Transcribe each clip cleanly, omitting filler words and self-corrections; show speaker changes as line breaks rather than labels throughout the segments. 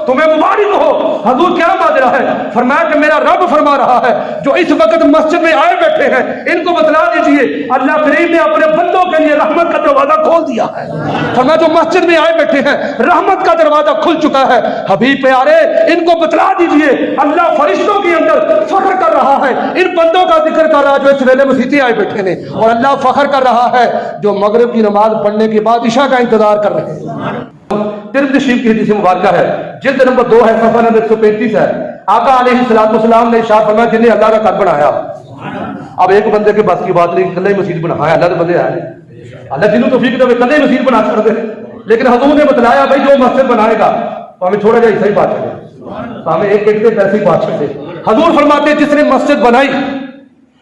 تمہیں مبارک ہو۔ حضور کیا بات رہا ہے؟ فرمایا کہ میرا رب فرما رہا ہے جو اس وقت مسجد میں آئے بیٹھے ہیں ان کو بتلا دیجئے اللہ کریم نے اپنے بندوں کے لیے رحمت کا دروازہ کھول دیا ہے۔ فرمایا جو مسجد میں آئے بیٹھے ہیں رحمت کا دروازہ کھل چکا ہے۔ حبیب پیارے ان کو بتلا دیجئے اللہ فرشتوں کے اندر فخر کر رہا ہے، ان بندوں کا ذکر کر رہا ہے جو اس ویلے مسیطے آئے بیٹھے ہیں، اور اللہ فخر کر رہا ہے جو مغرب کی نماز پڑھنے کے بعد عشاء کا انتظار کر رہے ہیں۔ ترمذی شریف کی حدیث مبارکہ ہے، جلد نمبر 2 ہے، صفحہ نمبر 135 ہے۔ آقا علیہ السلام نے ارشاد فرمایا جن نے اللہ کا گھر بنایا، اب ایک بندے کے بس کی بات نہیں، کلے مسجد بنایا، اللہ کے بندے آئے، اللہ جنہوں توفیق دے کلے مسجد بنا سکتے ہیں، لیکن حضور نے بتلایا بھائی جو مسجد بنائے گا تو ہمیں چھوڑے گا ایسا ہی بات چلے، تو ہمیں ایک ایک سے پیسے ہی بات چلے۔ حضور فرماتے ہیں جس نے مسجد بنائی،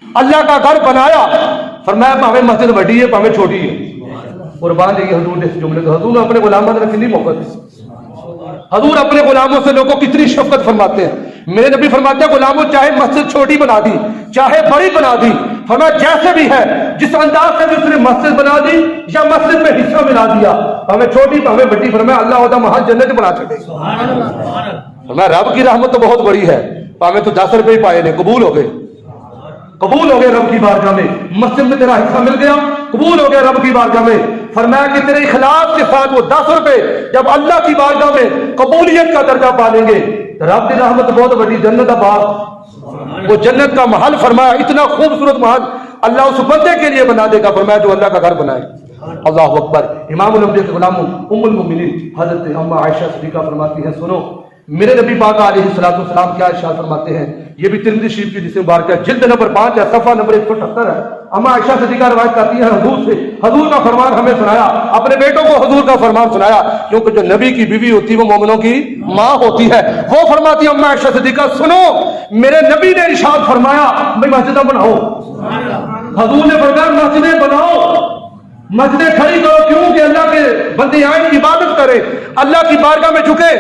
اللہ کا گھر بنایا، فرمایا ہمیں مسجد بڑی ہے ہمیں چھوٹی ہے، قربان دیکھیے حضور نے اس جملے کو، حضور نے اپنے غلاموں سے کتنی محبت، حضور اپنے غلاموں سے لوگوں کی کتنی شفقت فرماتے ہیں۔ میرے نبی فرماتے ہیں غلاموں چاہے مسجد چھوٹی بنا دی چاہے بڑی بنا دی، فرمایا جیسے بھی ہے جس انداز سے جس نے مسجد بنا دی یا مسجد میں حصہ ملا دیا، ہمیں چھوٹی ہمیں بڑی، فرمایا اللہ ہوتا وہاں جنت بنا چھوڑے۔ فرمایا رب کی رحمت تو بہت بڑی ہے، ہمیں تو 10 روپے ہی پائے نے، قبول ہو گئے، قبول ہو گئے رب کی بارگاہ میں، مسجد میں تیرا حصہ مل گیا، قبول ہو گیا رب کی بارگاہ میں۔ فرمایا کہ تیرے اخلاص کے ساتھ وہ 10 روپے جب اللہ کی بارگاہ میں قبولیت کا درجہ پا لیں گے، رب کی رحمت بہت بڑی، جنت کا باغ، وہ جنت کا محل، فرمایا اتنا خوبصورت محل اللہ اس بندے کے لیے بنا دے گا، فرمایا جو اللہ کا گھر بنائے۔ اللہ اکبر۔ امام الانبیاء کے غلام ام المؤمنین حضرت اما عائشہ صدیقہ فرماتی ہیں سنو میرے نبی پاک علیہ السلام کیا ارشاد فرماتے ہیں، یہ بھی ترمذی شریف کی جس مبارکہ ہے، جلد نمبر 5 ہے، صفحہ نمبر 178 ہے۔ اما عائشہ صدیقہ روایت کرتی ہے حضور سے، حضور کا فرمان ہمیں سنایا، اپنے بیٹوں کو حضور کا فرمان سنایا، کیونکہ جو نبی کی بیوی ہوتی ہے وہ مومنوں کی ماں ہوتی ہے، وہ فرماتی ہے اما عائشہ صدیقہ سنو میرے نبی نے ارشاد فرمایا بھائی مسجدیں بناؤ، حضور نے فرمایا مسجدیں بناؤ، مسجدیں کھڑی کرو، کیوں کہ اللہ کے بندے آئیں عبادت کریں، اللہ کی بارگاہ میں جھکے۔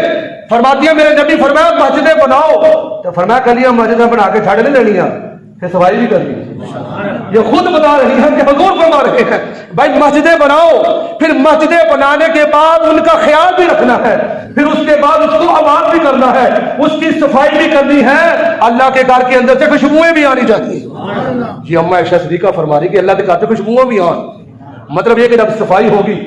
فرماتی ہے میرے نبی فرمایا مسجدیں بناؤ، تو فرمایا کلیاں مسجدیں بنا کے چھاڑ نہیں لینی، پھر صفائی بھی کرنی۔ یہ خود بتا رہی ہیں کہ حضور فرما رہے ہیں بھائی مسجدیں بناؤ، پھر مسجدیں بنانے کے بعد ان کا خیال بھی رکھنا ہے، پھر اس کے بعد اس کو آباد بھی کرنا ہے، اس کی صفائی بھی کرنی ہے، اللہ کے گھر کے اندر سے خوشبوئیں بھی آنی چاہیے۔ یہ اما عائشہ صدیقہ فرما رہی کہ اللہ کے گھر سے خوشبوئیں بھی آن، مطلب یہ کہ جب صفائی ہوگی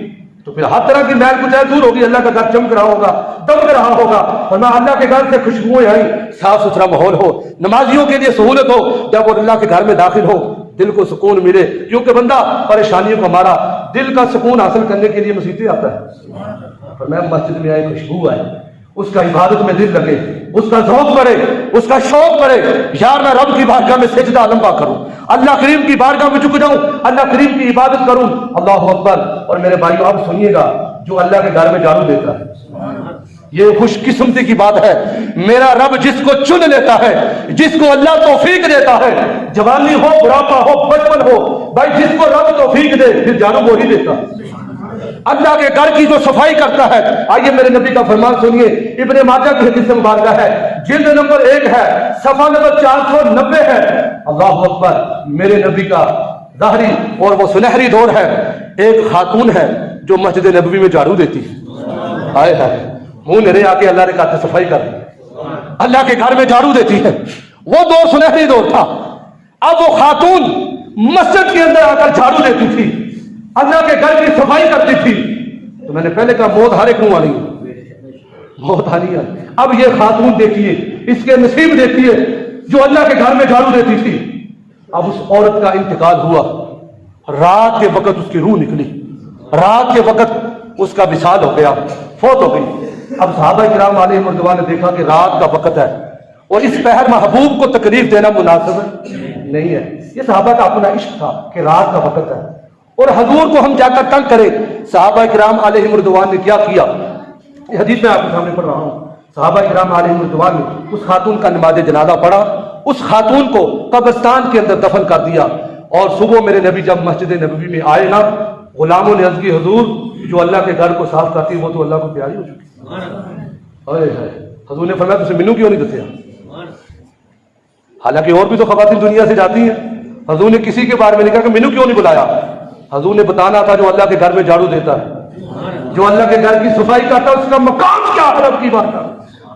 تو پھر ہر طرح کی میل کچھ دور ہوگی، اللہ کا گھر چمک رہا ہوگا، دمک رہا ہوگا، اور نہ اللہ کے گھر سے خوشبوئیں آئیں، صاف ستھرا ماحول ہو، نمازیوں کے لیے سہولت ہو، جب وہ اللہ کے گھر میں داخل ہو دل کو سکون ملے، کیونکہ بندہ پریشانیوں کا مارا دل کا سکون حاصل کرنے کے لیے مسجد آتا ہے۔ پر میں مسجد میں آئے خوشبو آئے، اس کا عبادت میں دل لگے، اس کا ذوق بڑھے، اس کا شوق بڑھے، یار میں رب کی بارگاہ میں سجدہ لمبا کروں، اللہ کریم کی بارگاہ میں جھک جاؤں، اللہ کریم کی عبادت کروں۔ اللہ اکبر۔ اور میرے بھائیو آپ سنیے گا، جو اللہ کے گھر میں جھاڑو دیتا ہے یہ خوش قسمتی کی بات ہے، میرا رب جس کو چن لیتا ہے، جس کو اللہ توفیق دیتا ہے، جوانی ہو بڑھاپا ہو بچپن ہو، بھائی جس کو رب توفیق دے پھر جھاڑو وہی دیتا اللہ کے گھر کی جو صفائی کرتا ہے۔ آئیے میرے نبی کا فرمان سنیے، ابن ماجہ کی حدیث مبارکہ ہے، جلد نمبر 1 ہے، صفحہ نمبر 490 ہے۔ اللہ اکبر۔ میرے نبی کا ظاہری اور وہ سنہری دور ہے، ایک خاتون ہے جو مسجد نبوی میں جھاڑو دیتی ہے، ہائے ہائے منہ نرے آ کے اللہ نے کہا صفائی کر دی، اللہ کے گھر میں جھاڑو دیتی ہے، وہ دور سنہری دور تھا۔ اب وہ خاتون مسجد کے اندر آ کر جھاڑو دیتی تھی، اللہ کے گھر کی صفائی کرتی تھی، تو میں نے پہلے کہا موت ہر ایک آنی ہے، موت آنی ہے۔ اب یہ خاتون دیکھیے، اس کے نصیب دیکھیے جو اللہ کے گھر میں جھاڑو دیتی تھی۔ اب اس عورت کا انتقال ہوا، رات کے وقت اس کی روح نکلی، رات کے وقت اس کا وصال ہو گیا، فوت ہو گئی۔ اب صحابہ کرام علیہ رضوان نے دیکھا کہ رات کا وقت ہے اور اس پہر محبوب کو تکلیف دینا مناسب نہیں ہے، یہ صحابہ کا اپنا عشق تھا کہ رات کا وقت ہے اور حضور کو ہم جا کر تنگ کریں۔ صحابہ کرام علیہ رضوان نے کیا کیا، یہ حدیث میں آپ کے سامنے پڑھ رہا ہوں۔ صحابہ کرام علیہ رضوان نے اس خاتون کا نماز جنازہ پڑھا، اس خاتون کو قبرستان کے اندر دفن کر دیا، اور صبح میرے نبی جب مسجد نبوی میں آئے نا، غلاموں نے عرض کی حضور جو اللہ کے گھر کو صاف کرتی وہ تو اللہ کو پیاری ہو چکی۔ حضور نے فرمایا تجھے مینو کیوں نہیں دسیا، حالانکہ اور بھی تو خواتین دنیا سے جاتی ہیں، حضور نے کسی کے بارے میں نہیں کہا کہ مینو کیوں نہیں بلایا، حضور نے بتانا تھا جو اللہ کے گھر میں جھاڑو دیتا ہے، جو اللہ کے گھر کی صفائی کرتا ہے، اس کا مقام کیا ہے رب کی بات کا۔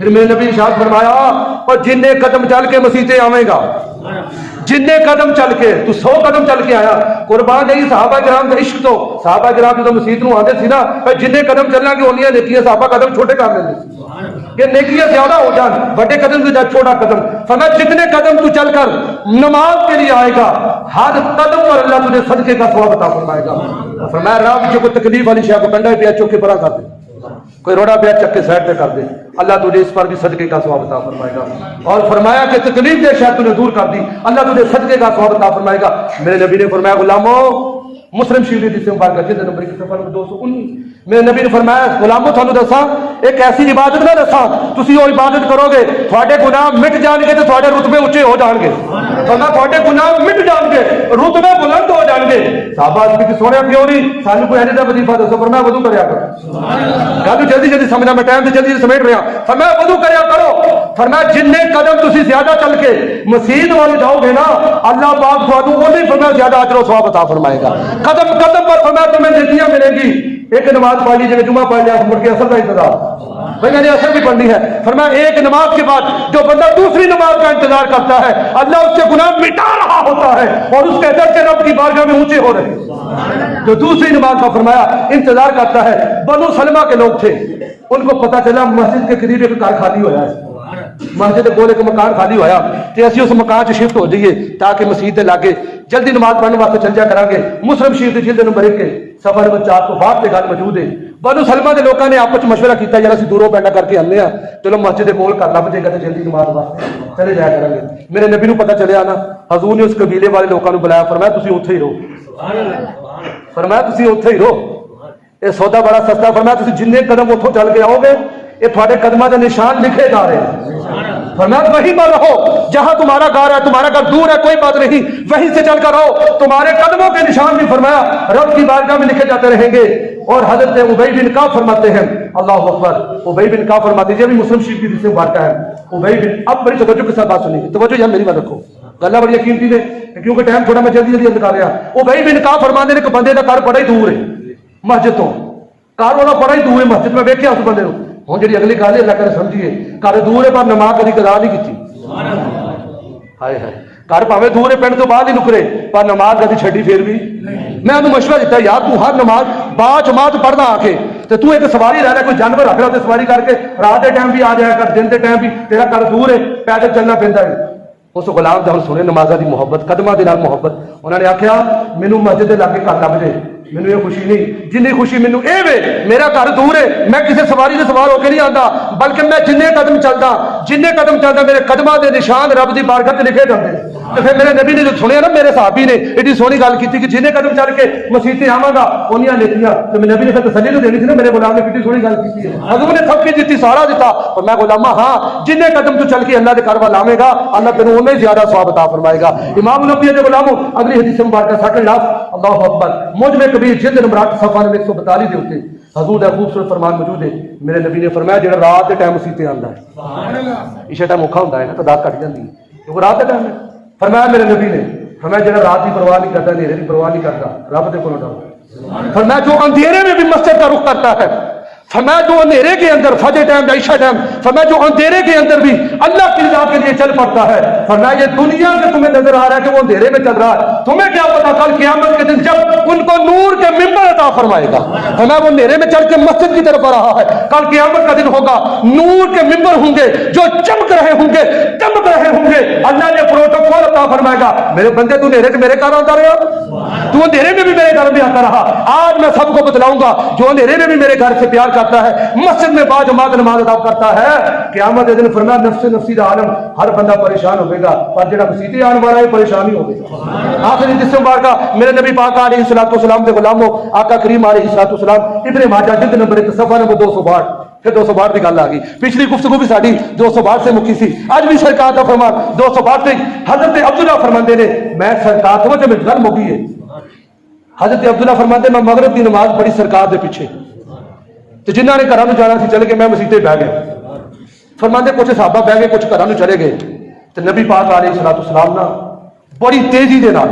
پھر میرے نبی نے ارشاد فرمایا اور جننے قدم چل کے مسیطے آوے گا، جننے قدم چل کے تو 100 قدم چل کے آیا قربان جائی صحابہ کرام کا عشق تو صحابہ کرام جو مسیت نو آتے سی نا جننے قدم چلنا کہ انیاں نیکیاں صحابہ قدم چھوٹے کر لیندے سی کہ نیکیاں زیادہ ہو جان بڑے قدم سے چھوٹا قدم فرمایا جتنے قدم تو چل کر نماز کے لیے آئے گا ہر قدم پر اللہ تجھے صدقے کا ثواب عطا فرمائے گا۔ فرمایا رب جو کوئی تکلیف والی شے کو ڈنڈا پیا چوک کے پرا کر دے، کوئی روڑا پیا چک کے سائڈ پہ کر دے، اللہ تجھے اس پر بھی صدقے کا ثواب عطا فرمائے گا۔ اور فرمایا کہ تکلیف دے شاید نے دور کر دی، اللہ تجھے صدقے کا ثواب عطا فرمائے گا۔ میرے نبی نے فرمایا غلاموں، مسلم شریف حدیث مبارکہ جلد نمبر 219 میرے نبی نے فرمایا غلاموں تھانوں دساں ایک ایسی عبادت نہ دساں تسی وہ عبادت کرو گے تھوڑے گناہ مٹ جان گے تے تھوڑے رتبے اونچے ہو جان گے، فرمایا تھوڑے گناہ مٹ جان گے رتبے بلند ہو جان گے۔ صحابہ کہ سونے کیوں نہیں سانو کوئی ایسا وظیفہ دسو، فرمایا وضو کریا کرو، گل جلدی جلدی سمجھنا میں ٹائم سے جلدی سمیٹ رہا، فرمایا وضو کریا کرو، فرمایا جننے قدم تسی زیادہ چل کے مسجد والے جاؤ گے نا اللہ پاک تھانوں وہی فرمایا زیادہ اجر و ثواب عطا فرمائے گا۔ قدم قدم پر فرمایا تمہیں نیکیاں ملیں گی۔ ایک نماز پڑھ لی جب جمعہ پڑھ لیا مڑ کے اثر کا انتظار، بھائی میں نے اثر بھی پڑھنی ہے، فرمایا ایک نماز کے بعد جو بندہ دوسری نماز کا انتظار کرتا ہے اللہ اس سے گناہ مٹا رہا ہوتا ہے اور اس کے درجے رب کی بارگاہ میں اونچے ہو رہے ہیں۔ جو دوسری نماز کا فرمایا انتظار کرتا ہے، بنو سلمہ کے لوگ تھے، ان کو پتا چلا مسجد کے قریب ایک گھر خالی ہوا ہے، مسجد بولے کہ مکان خالی ہویا تے اسی اس مکان سے شفٹ ہو جائیے تاکہ مسجد دے لاگے جلدی نماز پڑھنے واسطے چل جا کرانگے۔ مسلم شریف دی جلد نمبر 1 کے صفحہ نمبر 462 تے گل موجود ہے۔ بنو سلمہ دے لوکاں نے آپس میں مشورہ کیتا یار اسی دوروں پینڈا کر کے آنے ہاں چلو مسجد دے کول کر لب جے گا تے جلدی نماز واسطے چلے جایا کرانگے۔ میرے نبی نو پتہ چلیا نا، حضور نے اس قبیلے والے لوکاں نو بلایا، فرمایا تسی اوتھے ہی رہو، فرمایا تسی اوتھے ہی رہو، اے سودا بڑا سستا، فرمایا تسی جننے قدم اوتھوں چل کے آؤ گے یہ تھوڑے قدموں کے نشان لکھے جا رہے ہیں، فرمایا وہیں پر رہو جہاں تمہارا گھر ہے، تمہارا گھر دور ہے کوئی بات نہیں، وہیں سے چل کر رہو، تمہارے قدموں کے نشان بھی فرمایا رب کی بارگاہ میں لکھے جاتے رہیں گے۔ اور حضرت ابی بن کعب فرماتے ہیں، اللہ اکبر، ابی بن کعب فرماتے ہیں، یہ بھی مسلم شریف کی حدیث مبارکہ ہے۔ ابی بن، اب بڑی توجہ کے ساتھ بات سنیے، توجہ یہاں میری بات رکھو، گلا بڑی قیمتی ہے کیونکہ ٹائم تھوڑا میں جلدی جلدی نکال رہا۔ ابی بن کعب فرماتے ہیں کہ بندے کا گھر بڑا ہی دور ہے مسجد تو، گھر والا بڑا ہی دور ہے مسجد، میں ویکھیا اس بندے کو، ہوں جی اگلی گل ہے اللہ کرے سمجھیے، گھر دور ہے پر نماز کبھی قضا نہیں کی، ہائے ہائے، گھر پاوے دور ہے پنڈ تو باہر نہیں نکرے پر نماز کبھی چھڈی پھر بھی۔ میں انہوں مشورہ دیتا یار تو ہر نماز با جماعت پڑھنا آ کے تو ایک سواری رہ رہا، کوئی جانور رکھ رہا سواری کر کے رات کے ٹائم بھی آ جایا کر، دن کے ٹائم بھی، تیرا گھر دور ہے پیدل چلنا پہنتا ہے۔ اس غلام دے ہن سنے نمازاں دی محبت، قدماں دے نال محبت، انہوں نے آخیا مینوں مسجد دے لاگے گھر لب جائے، مینوں یہ خوشی نہیں جنی خوشی مینوں اے وے میرا گھر دور ہے، میں کسی سواری سے سوار ہو کے نہیں آتا بلکہ میں جننے قدم چلدا میرے قدماں دے نشان رب دی بارگاہ تے لکھے جاندے۔ تو پھر میرے نبی نے جو سنیا نا میرے صحابی نے ایڈی سونی گل کی کہ جننے قدم چل کے مسیطے آواں گا اونیاں نیکیاں، تو میرے نبی نے پھر تسلی تو دینی تھی نا، میرے غلام نے کتنی سونی گل کی ہے، حضور نے سب کی دیتی سارا دیتا، اور میں غلامہ ہاں جننے قدم تو چل کے اللہ دے گھر ول آویں گا اللہ تینوں اونوں ہی زیادہ ثواب عطا فرمائے گا۔ امام نبی دے غلاموں اگلی حدیث مبارکہ سیکنڈ لاف، اللہ اکبر، مجمع کبیر جلد نمبر 8 صفحہ نمبر 142 دے اوتے حضور دا خوبصورت فرمان موجود ہے۔ میرے نبی نے فرمایا جڑا رات دے ٹائم مسیطے آندا ہے، سبحان اللہ، عشاء ٹائم اوکھا ہوندا ہے نا تو رات کٹ جاندی ہے کیونکہ رات دا ٹائم ہے، فرمایا میرے نبی نے فرمایا جڑا رات کی پرواہ نہیں کرتا، اندھیرے کی پرواہ نہیں کرتا، رب دے کولوں ڈرو، فرمایا جو اندھیرے میں بھی مسجد کا رخ کرتا ہے، فرمایا جو اندھیرے کے اندر فجر ٹائم عشاء ٹائم، فرمایا جو اندھیرے کے اندر بھی اللہ کی رضا کے لیے چل پڑتا ہے، فرمایا یہ دنیا سے تمہیں نظر آ رہا ہے کہ وہ اندھیرے میں چل رہا ہے، تمہیں کیا پتا کل قیامت کے دن جب ان کو نور کے ممبر عطا فرمائے گا، فرمایا وہ اندھیرے میں چل کے مسجد کی طرف آ رہا ہے، کل قیامت کا دن ہوگا نور کے ممبر ہوں گے جو چمک رہے ہوں گے، چمک رہے ہوں گے، اللہ نے پروٹوکول عطا فرمائے گا میرے بندے تو اندھیرے سے میرے گھر آتا رہا، تو اندھیرے میں بھی میرے گھر میں آتا رہا، آج میں سب کو بتلاؤں گا جو اندھیرے میں بھی میرے گھر سے پیار کرتا ہے، مسجد میں با جماعت نماز ادا کرتا ہے، قیامت کے دن فرمایا نفس نفسی دا عالم ہر بندہ پریشان ہوگا پر جڑا مسیطے آنے والا ہے پریشان ہی ہوگا۔ آخری جس سے مبارکہ میرے نبی پاک علیہ الصلوۃ والسلام کے غلاموں آقا کریم علیہ الصلوۃ والسلام ابن ماجہ جلد نمبر 1 صفحہ نمبر 262 پھر 262 کی گل آ گئی، پچھلی گفتگو بھی ساری 262 سے مکی سی، اج بھی سرکار کا فرمان 262 سے حضرت عبداللہ فرماندے نے میں سرکار توجہ میں گل مکی ہے، حضرت عبداللہ فرماندے میں مغرب کی نماز پڑھی سرکار دے پیچھے تو جنہوں نے گھروں جانا سی چلے گئے، میں مسیطے بہ گیا، فرماندے کچھ صحابہ بہ گئے کچھ گھروں چلے گئے، تو نبی پاک علیہ الصلوۃ والسلام نا بڑی تیزی دے نال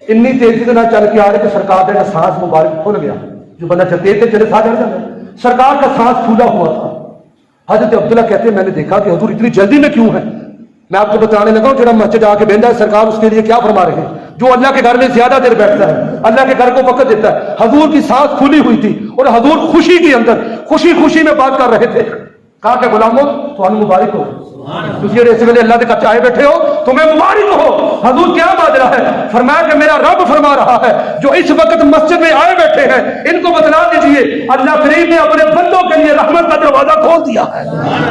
اتنی تیزی دے نال چل کے آ رہے کہ سرکار کا سانس مبارک کھل گیا، جو بندہ چلتے تھے چلے سانس چڑھ جاتا، سرکار کا سانس پھولا ہوا تھا، حضرت عبداللہ کہتے ہیں میں نے دیکھا کہ حضور اتنی جلدی میں کیوں ہے. میں آپ کو بتانے لگا ہوں, جڑا مسجد آ کے بہندا ہے سرکار اس کے لیے کیا فرما رہے ہیں. جو اللہ کے گھر میں زیادہ دیر بیٹھتا ہے اللہ کے گھر کو وقت دیتا ہے. حضور کی سانس کھلی ہوئی تھی اور حضور خوشی کے اندر خوشی میں بات کر رہے تھے. کہا کہ غلاموں تو مبارک ہو, تجھے اس ویلے اللہ کے کچھ آئے بیٹھے ہو, تمہیں مبارک ہو. حضور کیا بات رہا ہے, فرمایا کہ میرا رب فرما رہا ہے جو اس وقت مسجد میں آئے بیٹھے ہیں ان کو بتلا دیجئے اللہ کریم نے اپنے بندوں کے لیے رحمت کا دروازہ کھول دیا ہے.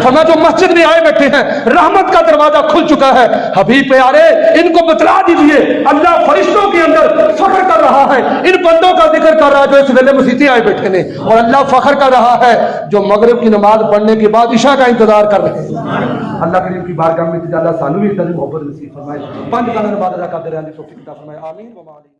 فرمایا جو مسجد میں آئے بیٹھے ہیں رحمت کا دروازہ کھل چکا ہے. حبیب پیارے ان کو بتلا دیجئے اللہ فرشتوں کے اندر فخر کر رہا ہے, ان بندوں کا ذکر کر رہا ہے جو اس ویلے مسیطے آئے بیٹھے نے, اور اللہ فخر کر رہا ہے جو مغرب کی نماز پڑھنے کے بعد عشاء کا انتظار کر رہے ہیں. اللہ کریم کی بارگاہ میں اللہ سانو بھی اتنا محبت نصیب فرمائے. 5 گانا نماز ادا کرتے رہنے توفیق عطا فرمائے. آمین و آمین.